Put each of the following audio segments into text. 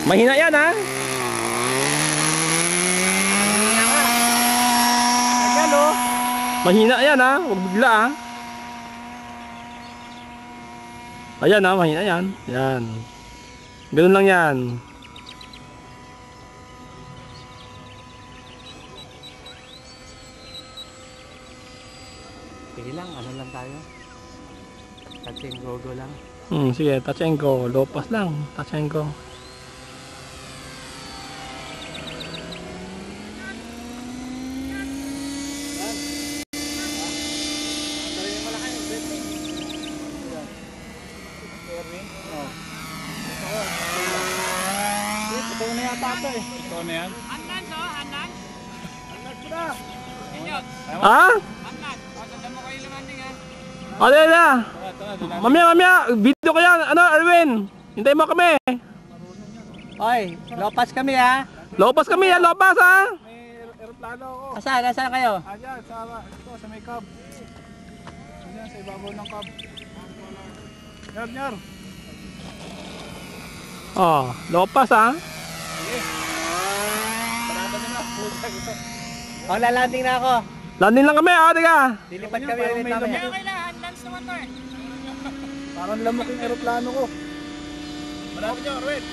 Mahina yan ha. Ayan o. Mahina yan ha. Huwag bigla ha. Ayan ha, mahina yan. Yan. Ganun lang yan. Sige lang, ano lang tayo. Touch and go lang. Sige, touch and go. Low pass lang. Touch and go. Ito na yata ito eh. Ito na yan. Anlan so, Anlan. Anlag ko na. Inyo. Ha? Anlan. O, tanda mo kayo lumanding ha. Ano yan na? Ito na. Mamaya. Video ko yan. Ano, Erwin? Hintay mo kami. Oy, lopas kami ha. Lopas kami yan. Lopas ha. May aeroplano ako. Nasaan kayo? Ayan, sa may cab. Ayan, sa ibabaw ng cab. Nyar. Oh, lopas ha. Parada na na. Oh, lalanding na ako. Landing lang kami ha. Tiga. Lilipat kami ulit namin. Okay lang, Anlan's naman to eh. Parang lamok yung aeroplano ko. Marami nyo, Arwin.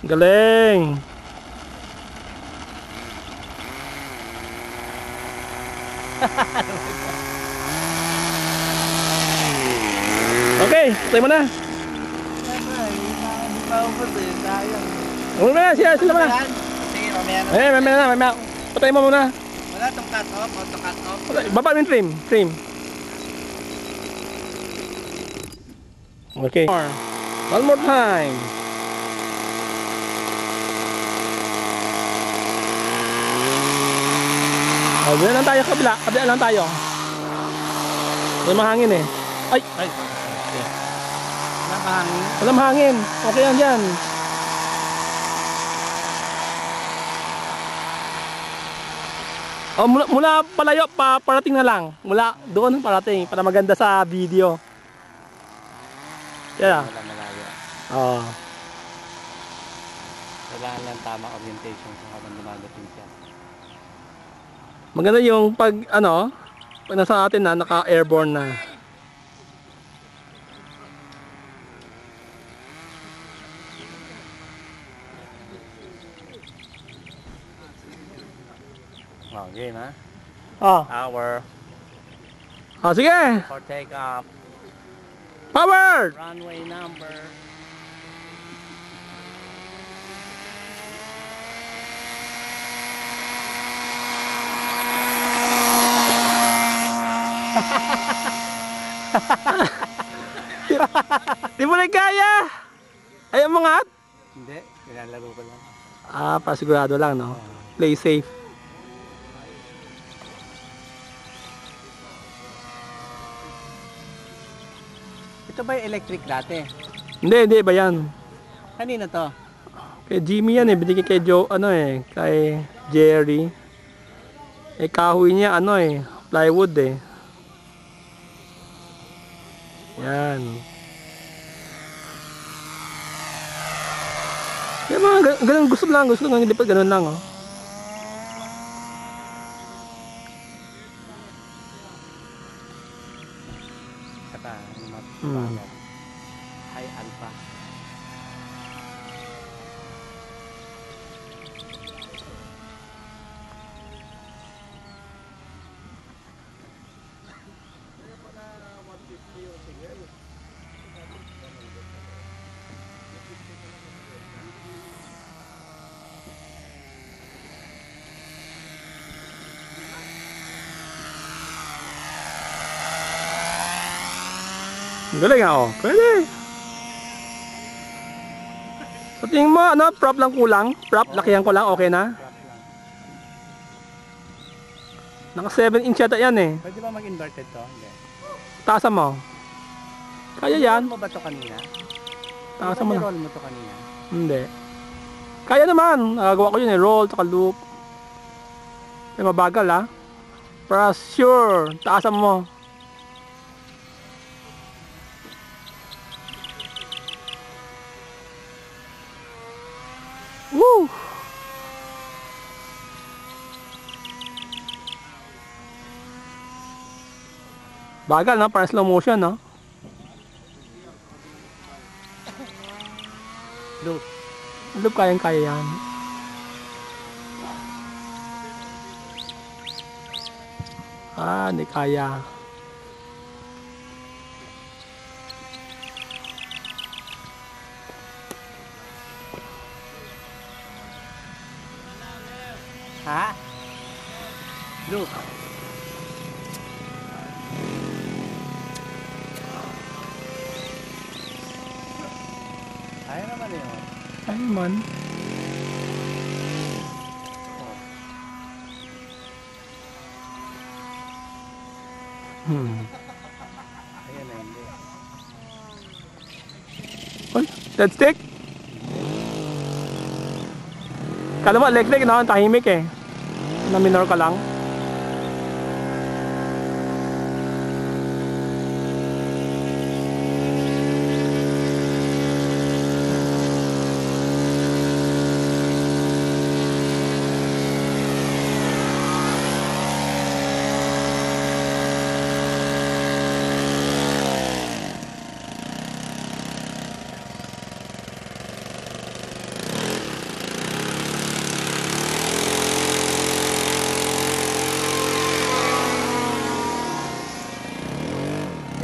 Galing. Okay, patay mo na. Ano na, sila mo na. Sige, mamaya na. Mamaya. Patay mo muna. Wala itong cut off, auto cut off. Baba mo yung trim. Okay. One more time. Kabila lang tayo, kabila lang tayo. Walang mahangin eh. Ay. Walang mahangin. Okay yan dyan. Oh, mula palayo parating na lang. Mula doon parating para maganda sa video. Yeah. Wala malayo. Oh. Kailangan lang tama orientation kung habang dumadating siya. Maganda yung pag nasa atin na naka-airborne na. Oh, game ha? Oh. Hour Sige. for take off. Power! Runway number. Di mo na kaya. Ay, mga Hindi, pinalaro ko lang. pasigurado lang, no? Play safe. Ito ba yung electric dati? Hindi ba yan? Kanina to? Kay Jimmy yan eh, binigay kay Joe, kay Jerry. Kahoy niya, plywood eh. Yan. Yan mga ganun, gusto lang ilipat, ganun lang oh. Kata, Hmm. High alpha. Galing oh. Pwede. Sa tingin mo, prop lang kulang? Prop, lakihan ko lang, okay na? Naka 7 inch yata yan eh. Pwede ba mag-inverted to? Iya. Hindi. Taasan mo. Kaya yan. Ano mo ba to kanina? Taasan mo na. roll mo to kanina. Hindi. Kaya naman. Nagagawa ko yun eh. Roll, tsaka loop. Eh, mabagal ah. Para sure. Taasan mo. Woo! Bagal no? Parang slow motion no? Loop. Loop kayang-kaya yan. Ah, hindi kaya. Ha? Loop. Kaya naman yun. Ay man. Ayan na hindi. Uy, dead stick? Kala mo electric no? Ang tahimik eh. Na minor ka lang.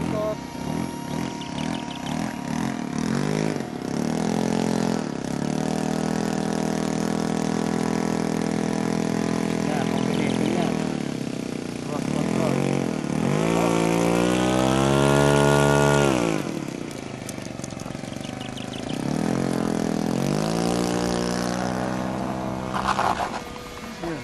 Ikot. Yan, combination niya. Cross control. Yun.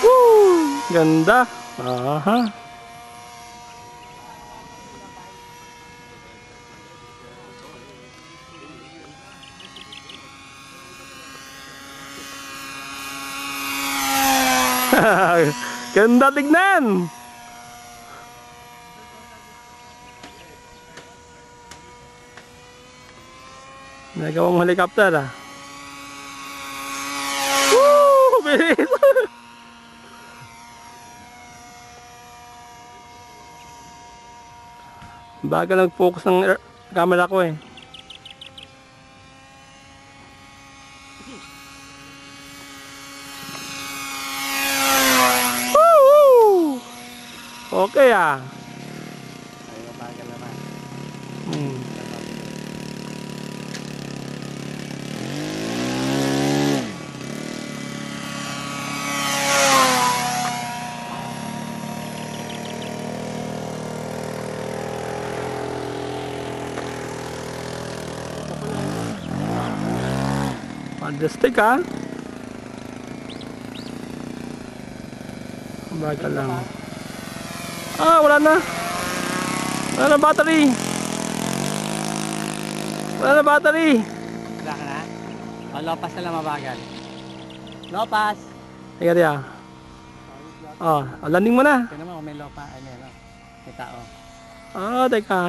Woo! Ganda. Aha. Ganda tignan. Nagawang helicopter ah. Woo! Bilis! Bagal nag-focus ng camera ko eh. Woo! Okay ah. Ay, mabagal naman. Hmm. Majestic ah. Bagal lang. Ah, wala na. Wala na battery. Wala na battery. Wala ka na? O, lopas na lang mabagal. Lopas! Teka tiya. Oh, landing mo na. Ito naman kung may lopa. Ano yun, oh. May tao. Ah, teka.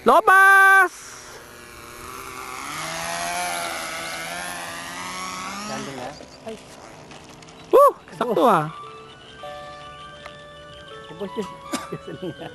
Lopas! Landing na? Ay, Woo! Sakto ah. ubos yun. Gasolina.